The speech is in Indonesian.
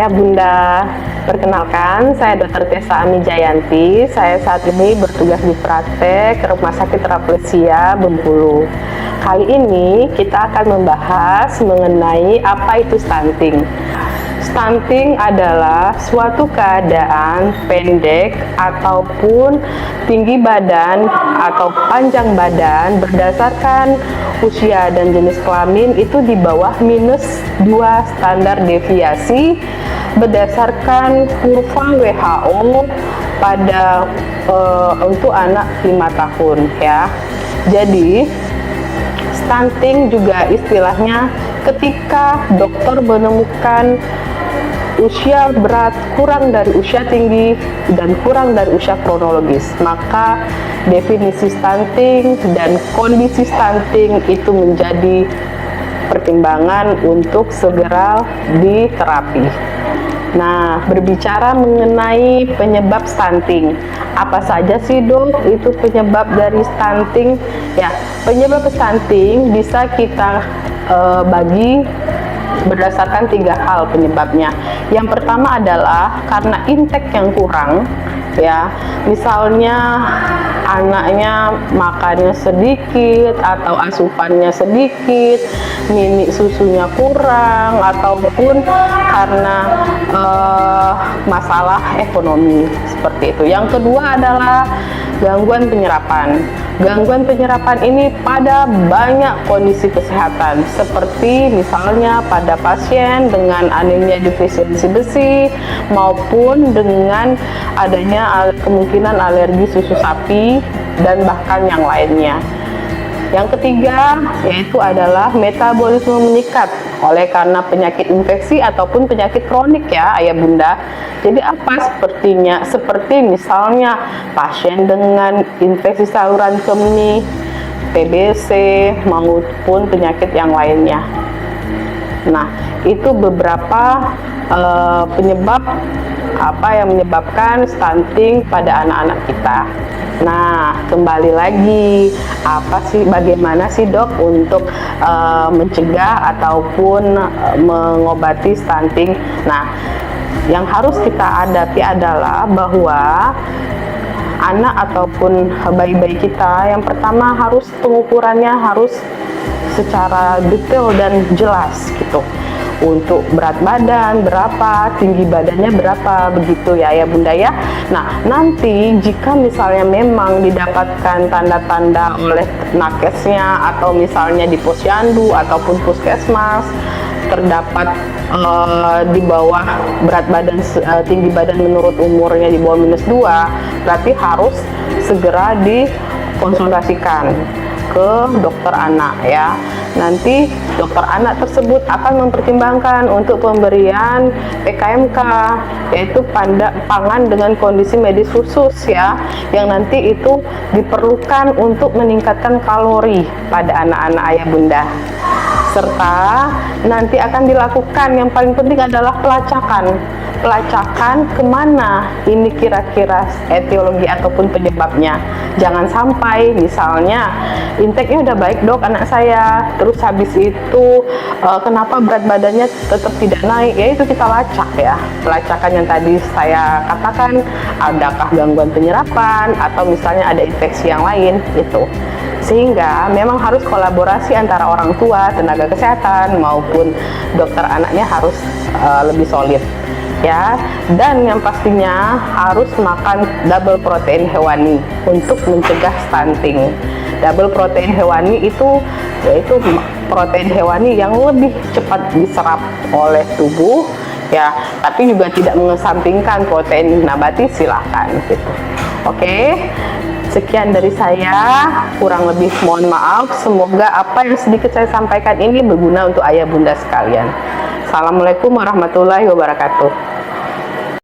Ayah Bunda. Perkenalkan, saya Dr. Tessa Ami Jayanti. Saya saat ini bertugas di praktek Rumah Sakit Raplesia Bengkulu. Kali ini kita akan membahas mengenai apa itu stunting. Stunting adalah suatu keadaan pendek ataupun tinggi badan atau panjang badan berdasarkan usia dan jenis kelamin itu di bawah -2 standar deviasi berdasarkan kurva WHO pada untuk anak 5 tahun ya. Jadi stunting juga istilahnya ketika dokter menemukan usia berat kurang dari usia tinggi dan kurang dari usia kronologis, maka definisi stunting dan kondisi stunting itu menjadi pertimbangan untuk segera diterapi. Nah, berbicara mengenai penyebab stunting, apa saja sih dok itu penyebab dari stunting? Ya, penyebab stunting bisa kita bagi berdasarkan 3 hal penyebabnya. Yang pertama adalah karena intake yang kurang, ya. Misalnya anaknya makannya sedikit atau asupannya sedikit, mini susunya kurang, ataupun karena masalah ekonomi seperti itu. Yang kedua adalah gangguan penyerapan. Gangguan penyerapan ini pada banyak kondisi kesehatan, seperti misalnya pada pasien dengan anemia defisiensi besi maupun dengan adanya kemungkinan alergi susu sapi dan bahkan yang lainnya. Yang ketiga yaitu adalah metabolisme meningkat oleh karena penyakit infeksi ataupun penyakit kronik ya ayah bunda. Jadi apa sepertinya? Seperti misalnya pasien dengan infeksi saluran kemih, TBC maupun penyakit yang lainnya. Nah, itu beberapa penyebab apa yang menyebabkan stunting pada anak-anak kita. Nah, kembali lagi, bagaimana sih dok untuk mencegah ataupun mengobati stunting? Nah, yang harus kita hadapi adalah bahwa anak ataupun bayi-bayi kita yang pertama harus pengukurannya harus secara detail dan jelas gitu. Untuk berat badan berapa, tinggi badannya berapa, begitu ya ya bunda ya. Nah, nanti jika misalnya memang didapatkan tanda-tanda oleh nakesnya atau misalnya di posyandu ataupun puskesmas terdapat di bawah berat badan tinggi badan menurut umurnya di bawah -2, berarti harus segera dikonsultasikan ke dokter anak ya. Nanti dokter anak tersebut akan mempertimbangkan untuk pemberian PKMK, yaitu pangan dengan kondisi medis khusus ya, yang nanti itu diperlukan untuk meningkatkan kalori pada anak-anak ayah bunda. Serta nanti akan dilakukan yang paling penting adalah pelacakan kemana ini kira-kira etiologi ataupun penyebabnya. Jangan sampai misalnya intake-nya udah baik dok anak saya, terus habis itu kenapa berat badannya tetap tidak naik, ya itu kita lacak ya. Pelacakan yang tadi saya katakan, adakah gangguan penyerapan atau misalnya ada infeksi yang lain itu. Sehingga memang harus kolaborasi antara orang tua, tenaga kesehatan maupun dokter anaknya harus lebih solid ya. Dan yang pastinya harus makan double protein hewani untuk mencegah stunting. Double protein hewani itu yaitu protein hewani yang lebih cepat diserap oleh tubuh ya, tapi juga tidak mengesampingkan protein nabati, silahkan gitu. Oke. Sekian dari saya, kurang lebih mohon maaf. Semoga apa yang sedikit saya sampaikan ini berguna untuk ayah bunda sekalian. Assalamualaikum warahmatullahi wabarakatuh.